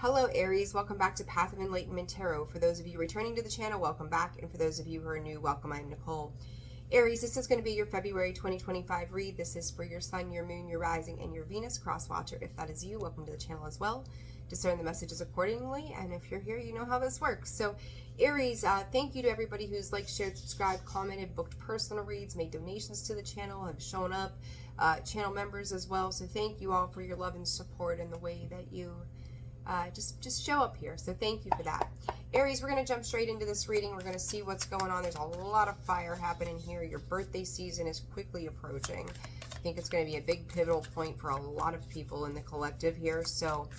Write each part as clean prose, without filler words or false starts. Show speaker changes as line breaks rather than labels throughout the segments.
Hello Aries, welcome back to Path of Enlightenment Tarot. For those of you returning to the channel, welcome back. And for those of you who are new, welcome. I'm Nicole. Aries, this is going to be your February 2025 read. This is for your Sun, your Moon, your Rising, and your Venus cross-watcher. If that is you, welcome to the channel as well. Discern the messages accordingly, and if you're here, you know how this works. So Aries, thank you to everybody who's liked, shared, subscribed, commented, booked personal reads, made donations to the channel, have shown up, channel members as well. So thank you all for your love and support and the way that you just show up here. So thank you for that. Aries, we're going to jump straight into this reading. We're going to see what's going on. There's a lot of fire happening here. Your birthday season is quickly approaching. I think it's going to be a big pivotal point for a lot of people in the collective here. So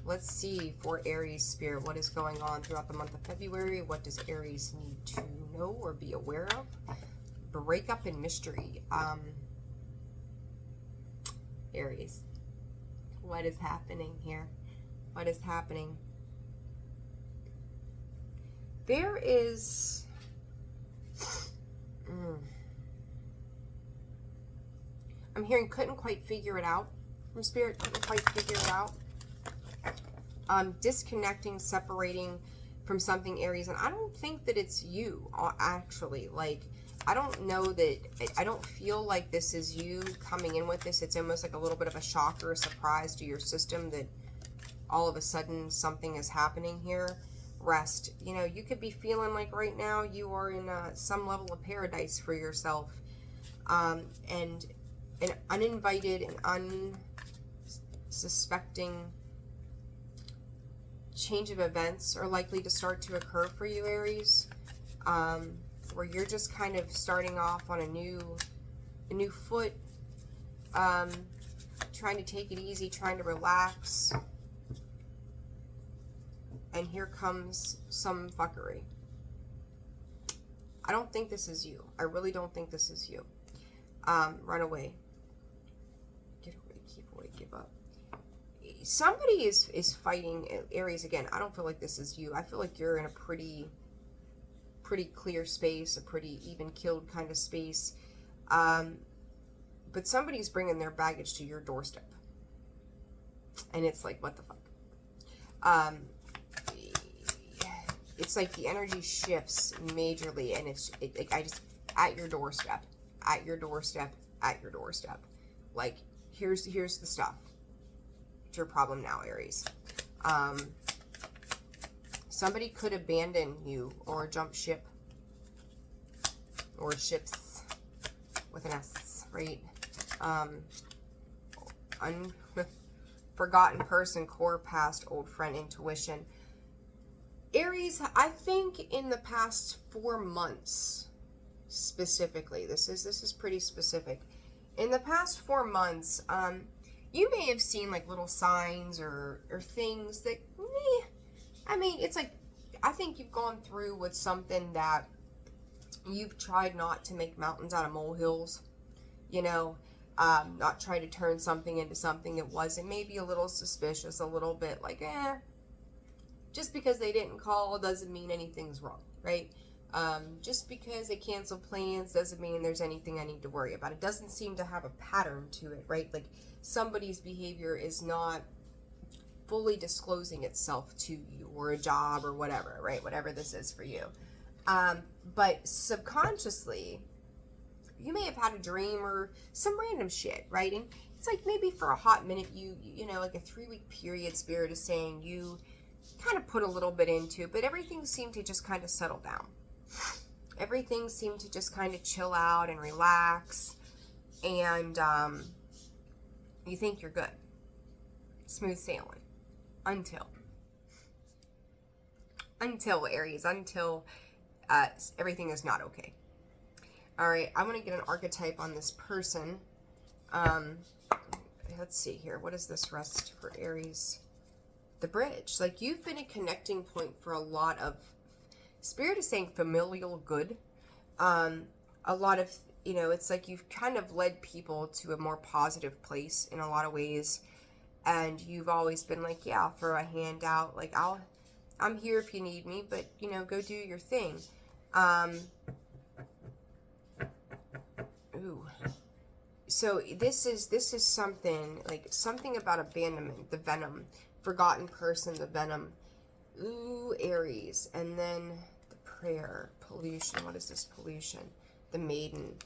let's see for Aries Spirit, what is going on throughout the month of February? What does Aries need to know or be aware of? Breakup and mystery. Aries, what is happening here? What is happening? There is... I'm hearing couldn't quite figure it out from Spirit. Couldn't quite figure it out. Disconnecting, separating from something, Aries. And I don't think that it's you, actually. Like, I don't know that... I don't feel like this is you coming in with this. It's almost like a little bit of a shock or a surprise to your system that all of a sudden something is happening here. Rest. You know, you could be feeling like right now you are in some level of paradise for yourself. And an uninvited and unsuspecting change of events are likely to start to occur for you, Aries. Where you're just kind of starting off on a new foot. Trying to take it easy, trying to relax. And here comes some fuckery. I don't think this is you. I really don't think this is you. Run away. Get away, keep away, give up. Somebody is fighting, Aries, again. I don't feel like this is you. I feel like you're in a pretty clear space, a pretty even-keeled kind of space. But somebody's bringing their baggage to your doorstep. And it's like, what the fuck? It's like the energy shifts majorly, and I just, at your doorstep, at your doorstep, at your doorstep. Like, here's the stuff. It's your problem now, Aries. Somebody could abandon you or jump ship, or ships with an S, right? Forgotten person, core, past, old friend, intuition. Aries, I think in the past 4 months, specifically, this is pretty specific. In the past 4 months, you may have seen like little signs or things that, I mean, it's like, I think you've gone through with something that you've tried not to make mountains out of molehills, you know, not try to turn something into something it wasn't. Maybe a little suspicious, a little bit like, just because they didn't call doesn't mean anything's wrong, right? Just because they canceled plans doesn't mean there's anything I need to worry about. It doesn't seem to have a pattern to it, right? Like somebody's behavior is not fully disclosing itself to you, or a job or whatever, right? Whatever this is for you. But subconsciously, you may have had a dream or some random shit, right? And it's like maybe for a hot minute, you know, like a 3-week period, Spirit is saying you kind of put a little bit into, but everything seemed to just kind of settle down. Everything seemed to just kind of chill out and relax, and you think you're good. Smooth sailing. Until Aries, until everything is not okay. All right, I want to get an archetype on this person. Let's see here. What is this rest for Aries? The bridge. Like, you've been a connecting point for a lot of, Spirit is saying familial good. A lot of, you know, it's like you've kind of led people to a more positive place in a lot of ways. And you've always been like, yeah, I'll throw a hand out. Like, I'm here if you need me, but, you know, go do your thing. Ooh. So this is something, like something about abandonment, the venom forgotten person, the venom. Ooh, Aries. And then the prayer, pollution. What is this pollution? The maiden.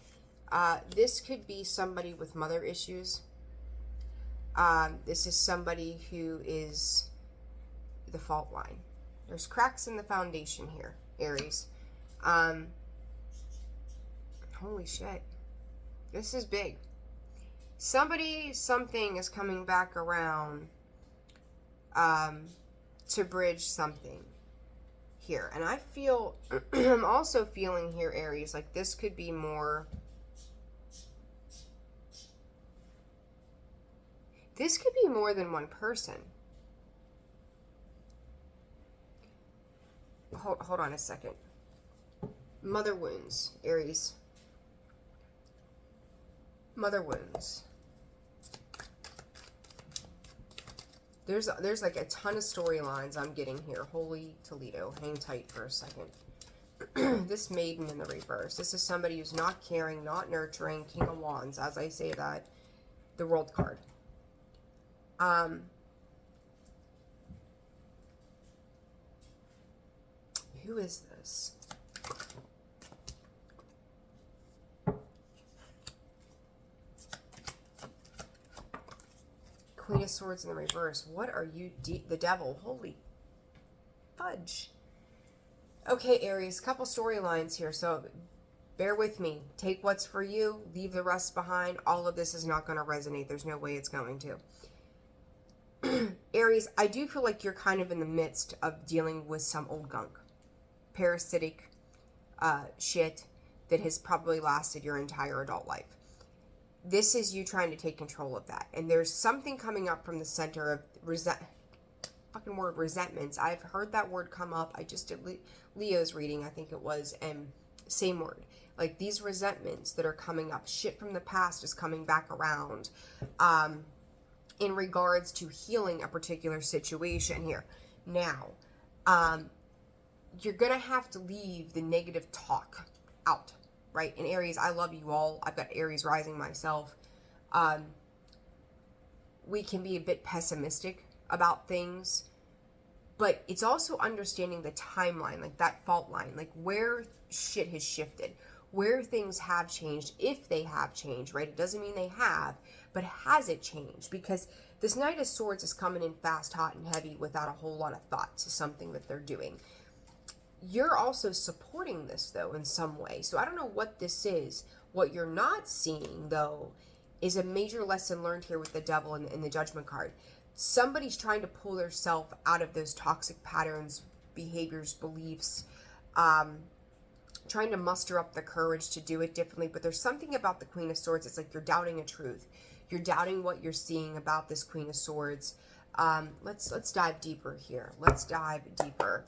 This could be somebody with mother issues. This is somebody who is the fault line. There's cracks in the foundation here, Aries. Holy shit. This is big. Something is coming back around to bridge something here. And I feel, I'm also feeling here, Aries, like this could be more, this could be more than one person. Hold on a second. Mother wounds, Aries. Mother wounds. There's like a ton of storylines I'm getting here. Holy Toledo. Hang tight for a second. This maiden in the reverse. This is somebody who's not caring, not nurturing. King of Wands. As I say that, the World card. Who is this? Queen of Swords in the reverse. What are you? The devil. Holy fudge. Okay, Aries. Couple storylines here. So bear with me. Take what's for you. Leave the rest behind. All of this is not going to resonate. There's no way it's going to. Aries, I do feel like you're kind of in the midst of dealing with some old gunk. Parasitic shit that has probably lasted your entire adult life. This is you trying to take control of that. And there's something coming up from the center of resentments. I've heard that word come up. I just did Leo's reading, I think it was, and same word. Like these resentments that are coming up, shit from the past is coming back around in regards to healing a particular situation here. Now, you're going to have to leave the negative talk out. Right? In Aries, I love you all. I've got Aries rising myself. We can be a bit pessimistic about things, but it's also understanding the timeline, like that fault line, like where shit has shifted, where things have changed, if they have changed, right? It doesn't mean they have, but has it changed? Because this Knight of Swords is coming in fast, hot, and heavy without a whole lot of thought to something that they're doing. You're also supporting this, though, in some way. So I don't know what this is. What you're not seeing, though, is a major lesson learned here with the devil in the judgment card. Somebody's trying to pull themselves out of those toxic patterns, behaviors, beliefs, trying to muster up the courage to do it differently. But there's something about the Queen of Swords. It's like you're doubting a truth. You're doubting what you're seeing about this Queen of Swords. Let's dive deeper here. Let's dive deeper.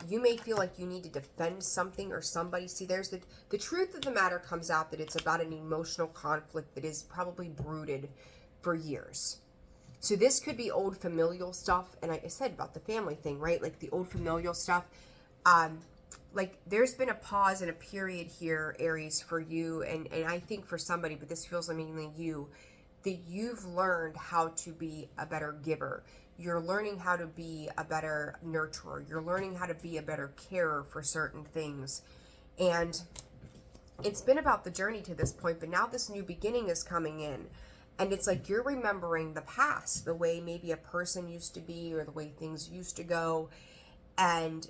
You may feel like you need to defend something or somebody. See, there's the truth of the matter comes out that it's about an emotional conflict that is probably brooded for years. So this could be old familial stuff. And I said about the family thing, right? Like the old familial stuff. Like there's been a pause and a period here, Aries, for you. And I think for somebody, but this feels like mainly you, that you've learned how to be a better giver. You're learning how to be a better nurturer. You're learning how to be a better carer for certain things. And it's been about the journey to this point, but now this new beginning is coming in. And it's like you're remembering the past, the way maybe a person used to be or the way things used to go. And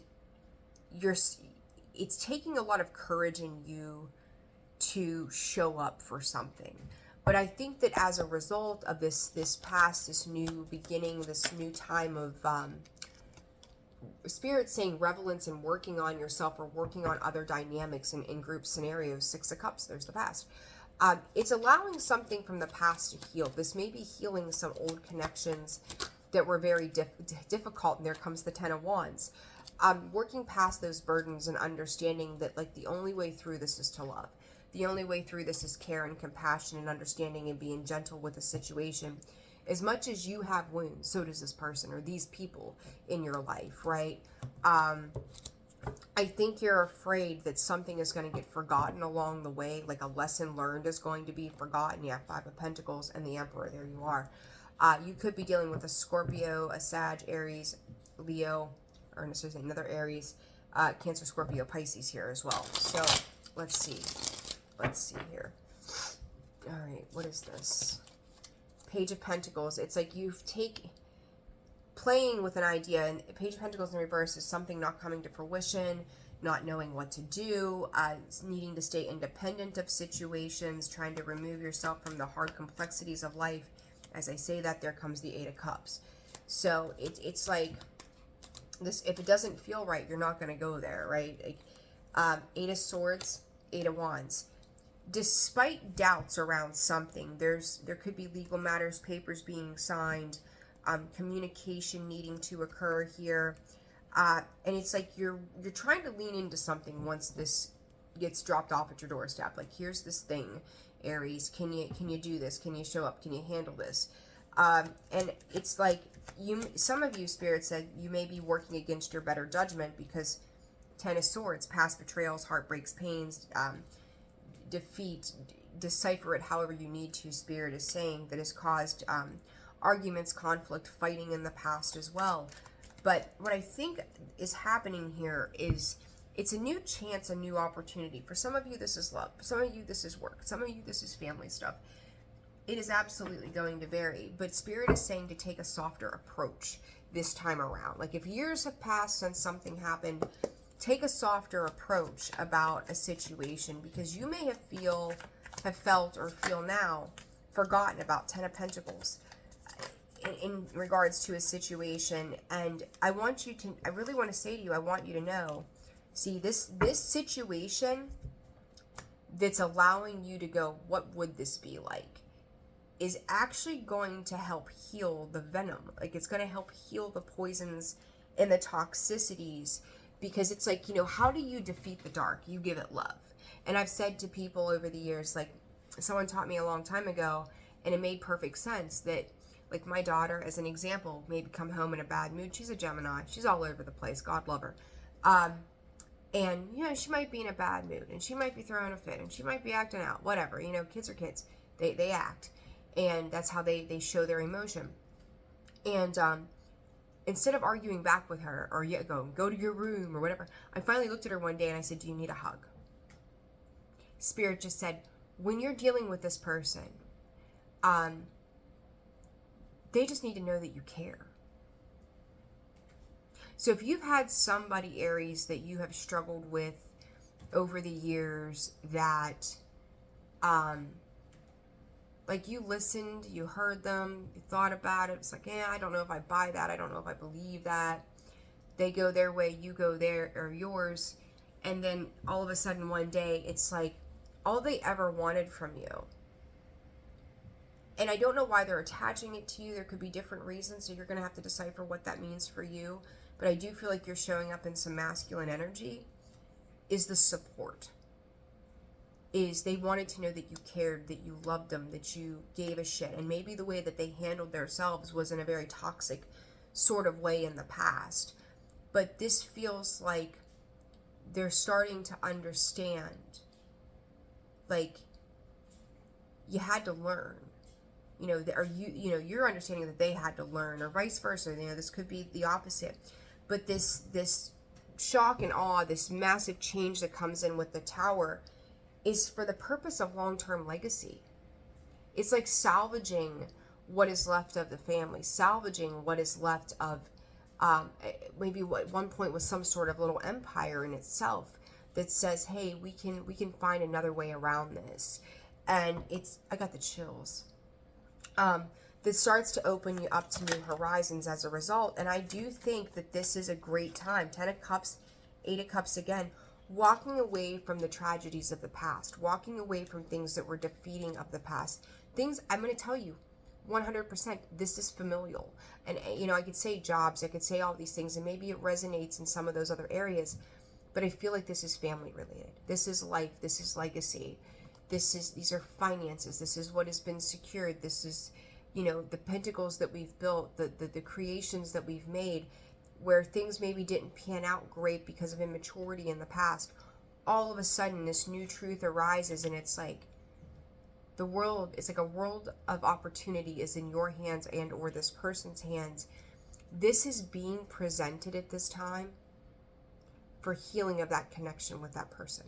it's taking a lot of courage in you to show up for something. But I think that as a result of this past, this new beginning, this new time of Spirit saying relevance and working on yourself or working on other dynamics in group scenarios, Six of Cups, there's the past. It's allowing something from the past to heal. This may be healing some old connections that were very difficult, and there comes the Ten of Wands. Working past those burdens and understanding that like the only way through this is to love. The only way through this is care and compassion and understanding and being gentle with the situation. As much as you have wounds, so does this person or these people in your life, right? I think you're afraid that something is going to get forgotten along the way, like a lesson learned is going to be forgotten. Yeah, Five of Pentacles and the Emperor, there you are. You could be dealing with a Scorpio, a Sag, Aries, Leo, or necessarily another Aries, Cancer, Scorpio, Pisces here as well. So let's see. Let's see here. All right, what is this? Page of Pentacles. It's like you've playing with an idea, and Page of Pentacles in reverse is something not coming to fruition, not knowing what to do, needing to stay independent of situations, trying to remove yourself from the hard complexities of life. As I say that, there comes the Eight of Cups. So it's like this, if it doesn't feel right, you're not going to go there, right? Like, Eight of Swords, Eight of Wands. Despite doubts around something, there could be legal matters, papers being signed, communication needing to occur here. And it's like you're trying to lean into something once this gets dropped off at your doorstep. Like, here's this thing, Aries, can you do this? Can you show up? Can you handle this? And it's like some of you, Spirit said, you may be working against your better judgment because Ten of Swords, past betrayals, heartbreaks, pains, defeat, decipher it however you need to, Spirit is saying, that has caused arguments, conflict, fighting in the past as well. But what I think is happening here is it's a new chance, a new opportunity. For some of you, this is love. For some of you, this is work. Some of you, this is family stuff. It is absolutely going to vary. But Spirit is saying to take a softer approach this time around. Like, if years have passed since something happened, take a softer approach about a situation, because you may have felt or feel now forgotten about Ten of Pentacles in regards to a situation. And I really want to say to you, I want you to know, see, this situation that's allowing you to go, what would this be like, is actually going to help heal the venom. Like, it's going to help heal the poisons and the toxicities, because it's like, how do you defeat the dark? You give it love. And I've said to people over the years, like, someone taught me a long time ago, and it made perfect sense, that, like, my daughter, as an example, maybe come home in a bad mood. She's a Gemini. She's all over the place. God love her. And, she might be in a bad mood, and she might be throwing a fit, and she might be acting out, whatever. Kids are kids. They act. And that's how they show their emotion. And instead of arguing back with her, or go to your room, or whatever, I finally looked at her one day and I said, do you need a hug? Spirit just said, when you're dealing with this person, they just need to know that you care. So if you've had somebody, Aries, that you have struggled with over the years, that like, you listened, you heard them, you thought about it, it's like, I don't know if I buy that, I don't know if I believe that. They go their way, you go there, or yours, and then all of a sudden one day, it's like all they ever wanted from you. And I don't know why they're attaching it to you. There could be different reasons, so you're going to have to decipher what that means for you. But I do feel like you're showing up in some masculine energy, is the support. Is they wanted to know that you cared, that you loved them, that you gave a shit. And maybe the way that they handled themselves was in a very toxic sort of way in the past. But this feels like they're starting to understand, like, you had to learn. You're understanding that they had to learn, or vice versa. This could be the opposite. But this shock and awe, this massive change that comes in with the Tower, is for the purpose of long-term legacy. It's like salvaging what is left of the family, salvaging what is left of maybe what at one point was some sort of little empire in itself, that says, hey, we can find another way around this. And I got the chills. That starts to open you up to new horizons as a result. And I do think that this is a great time. 10 of Cups, 8 of Cups again. Walking away from the tragedies of the past. Walking away from things that were defeating of the past. Things, I'm going to tell you, 100%, this is familial. And, I could say jobs, I could say all these things, and maybe it resonates in some of those other areas. But I feel like this is family related. This is life. This is legacy. These are finances. This is what has been secured. This is, the pentacles that we've built, the creations that we've made, where things maybe didn't pan out great because of immaturity in the past. All of a sudden, this new truth arises, and it's like, The world, it's like a world of opportunity is in your hands and or this person's hands. This is being presented at this time for healing of that connection with that person.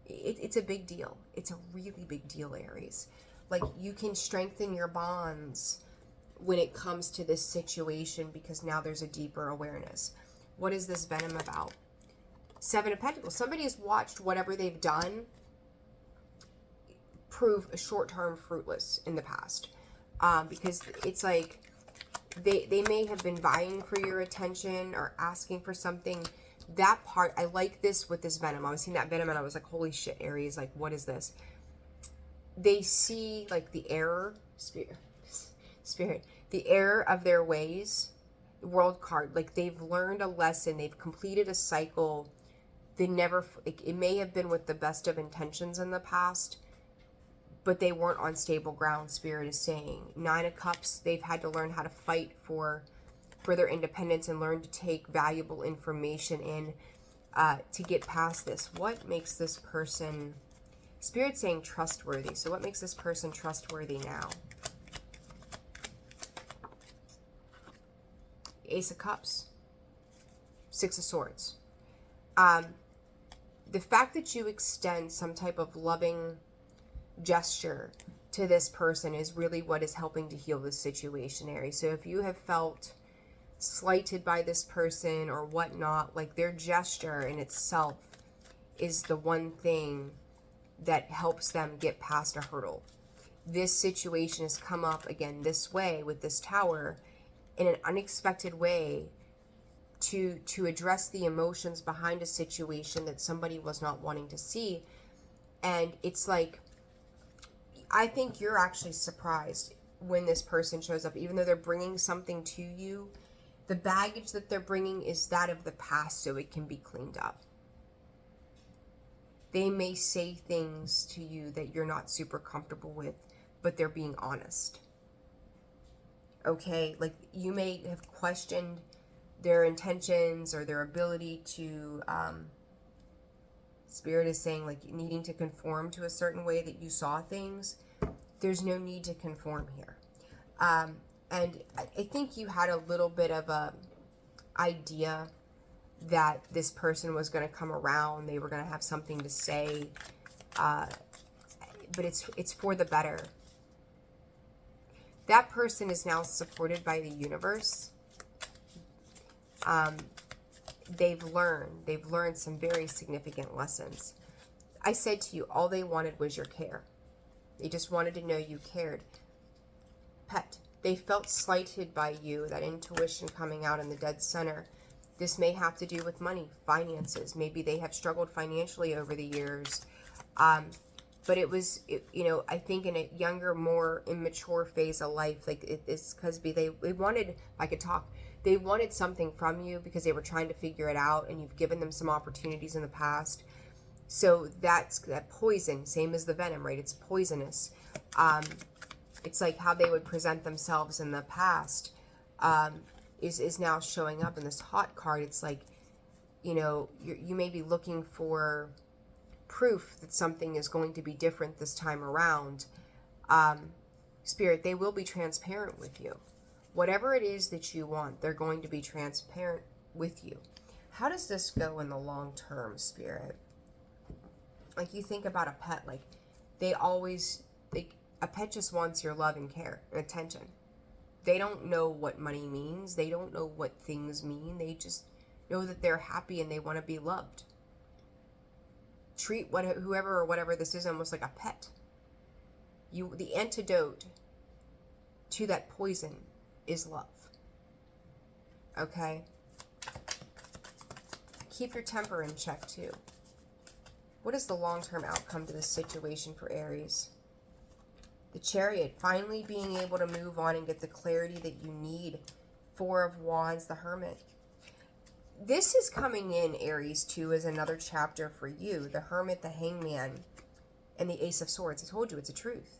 It's a big deal. It's a really big deal, Aries. Like, you can strengthen your bonds when it comes to this situation because now there's a deeper awareness. What is this Venom about? Seven of Pentacles. Somebody has watched whatever they've done prove short-term fruitless in the past. Because it's like they may have been vying for your attention or asking for something. That part, I like this with this Venom. I was seeing that Venom and I was like, holy shit, Aries, like, what is this? They see, like, the error, spirit, the error of their ways. World card, like, they've learned a lesson. They've completed a cycle. They never, like, it may have been with the best of intentions in the past, but they weren't on stable ground, Spirit is saying. Nine of Cups, they've had to learn how to fight for their independence and learn to take valuable information in to get past this. What makes this person, Spirit saying trustworthy. So what makes this person trustworthy now? Ace of Cups. Six of Swords. The fact that you extend some type of loving gesture to this person is really what is helping to heal this situation, Aries. So if you have felt slighted by this person or whatnot, like, their gesture in itself is the one thing that helps them get past a hurdle. This situation has come up again this way with this Tower in an unexpected way to address the emotions behind a situation that somebody was not wanting to see. And it's like, I think you're actually surprised when this person shows up, even though they're bringing something to you. The baggage that they're bringing is that of the past, so it can be cleaned up. They may say things to you that you're not super comfortable with, but they're being honest. Okay, like, you may have questioned their intentions or their ability to, Spirit is saying, like, needing to conform to a certain way that you saw things. There's no need to conform here. And I think you had a little bit of a idea that this person was going to come around. They were going to have something to say. But it's for the better. That person is now supported by the universe. They've learned some very significant lessons. I said to you, all they wanted was your care. They just wanted to know you cared. Pet. They felt slighted by you, that intuition coming out in the dead center. This may have to do with money, finances. Maybe they have struggled financially over the years. But it was, I think in a younger, more immature phase of life, like, it's because they wanted, if I could talk, they wanted something from you because they were trying to figure it out, and you've given them some opportunities in the past. So that's that poison, same as the Venom, right? It's poisonous. It's like how they would present themselves in the past is now showing up in this hot card. It's like, you may be looking for proof that something is going to be different this time around. Spirit, they will be transparent with you. Whatever it is that you want, they're going to be transparent with you. How does this go in the long term, Spirit? Like, you think about a pet, like, they always, like, a pet just wants your love and care and attention. They don't know what money means. They don't know what things mean. They just know that they're happy and they want to be loved. Treat whoever or whatever this is almost like a pet. The antidote to that poison is love. Okay? Keep your temper in check too. What is the long-term outcome to this situation for Aries? The Chariot, finally being able to move on and get the clarity that you need. Four of Wands, the Hermit. This is coming in, Aries, too, as another chapter for you. The Hermit, the Hangman, and the Ace of Swords. I told you, it's a truth.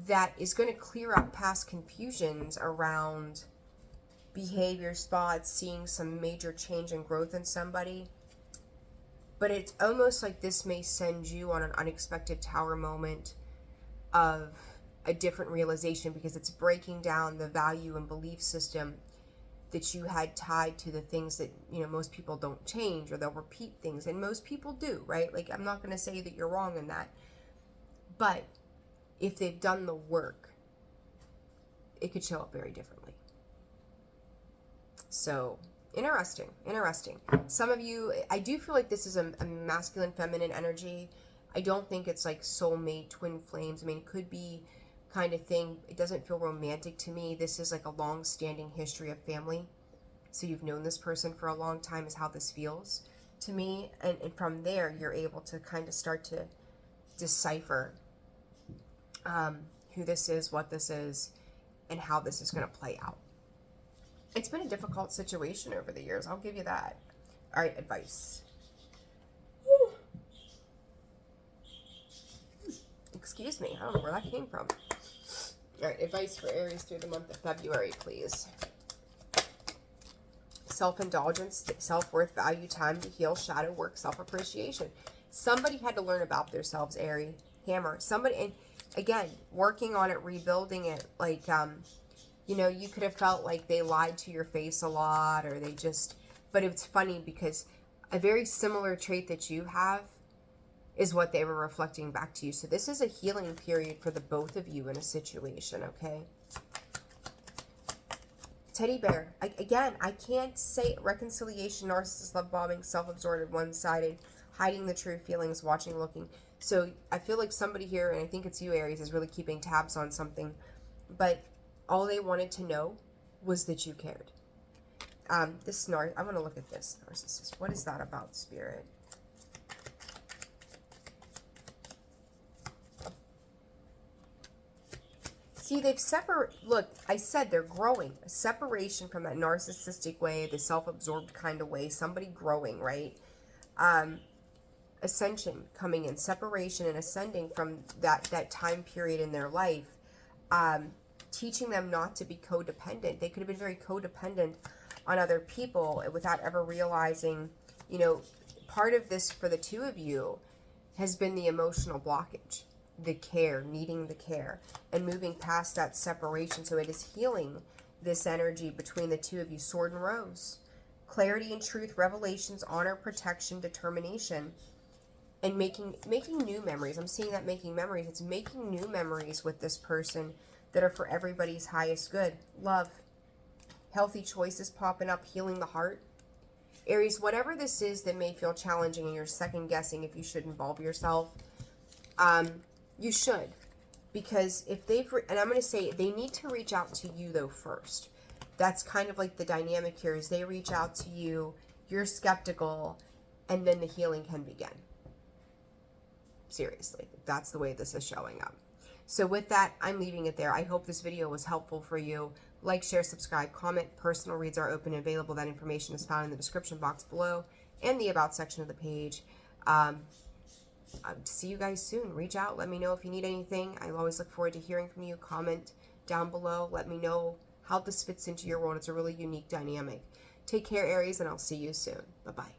That is going to clear up past confusions around behaviors, thoughts, seeing some major change and growth in somebody. But it's almost like this may send you on an unexpected tower moment of a different realization, because it's breaking down the value and belief system that you had tied to the things that, you know, most people don't change, or they'll repeat things, and most people do, right? Like, I'm not going to say that you're wrong in that, but if they've done the work, it could show up very differently. So interesting. Some of you, I do feel like this is a masculine feminine energy. I don't think it's like soulmate, twin flames. I mean, it could be kind of thing. It doesn't feel romantic to me. This is like a long-standing history of family. So you've known this person for a long time is how this feels to me. And from there, you're able to kind of start to decipher who this is, what this is, and how this is going to play out. It's been a difficult situation over the years. I'll give you that. All right, advice. Whew. Excuse me. I don't know where that came from. All right, advice for Aries through the month of February, please. Self-indulgence, self-worth, value, time to heal, shadow work, self-appreciation. Somebody had to learn about themselves, Aries. Hammer. Somebody, and again, working on it, rebuilding it. Like, you know, you could have felt like they lied to your face a lot, or they just, but it's funny because a very similar trait that you have is what they were reflecting back to you. So this is a healing period for the both of you in a situation, okay? Teddy bear. Again, I can't say reconciliation, narcissist, love bombing, self-absorbed, one-sided, hiding the true feelings, watching, looking. So I feel like somebody here, and I think it's you, Aries, is really keeping tabs on something, but all they wanted to know was that you cared. I want to look at this narcissist. What is that about, Spirit? See, they've look, I said they're growing. A separation from that narcissistic way, the self-absorbed kind of way, somebody growing, right? Ascension coming in, separation and ascending from that time period in their life. Teaching them not to be codependent. They could have been very codependent on other people without ever realizing, you know, part of this for the two of you has been the emotional blockage, the care, needing the care, and moving past that separation. So it is healing this energy between the two of you. Sword and Rose. Clarity and truth, revelations, honor, protection, determination, and making new memories. I'm seeing that making memories. It's making new memories with this person that are for everybody's highest good. Love, healthy choices popping up, healing the heart. Aries, whatever this is that may feel challenging and you're second guessing if you should involve yourself, you should. Because if and I'm going to say they need to reach out to you though first. That's kind of like the dynamic here is they reach out to you, you're skeptical, and then the healing can begin. Seriously, that's the way this is showing up. So with that, I'm leaving it there. I hope this video was helpful for you. Like, share, subscribe, comment. Personal reads are open and available. That information is found in the description box below and the About section of the page. See you guys soon. Reach out. Let me know if you need anything. I always look forward to hearing from you. Comment down below. Let me know how this fits into your world. It's a really unique dynamic. Take care, Aries, and I'll see you soon. Bye-bye.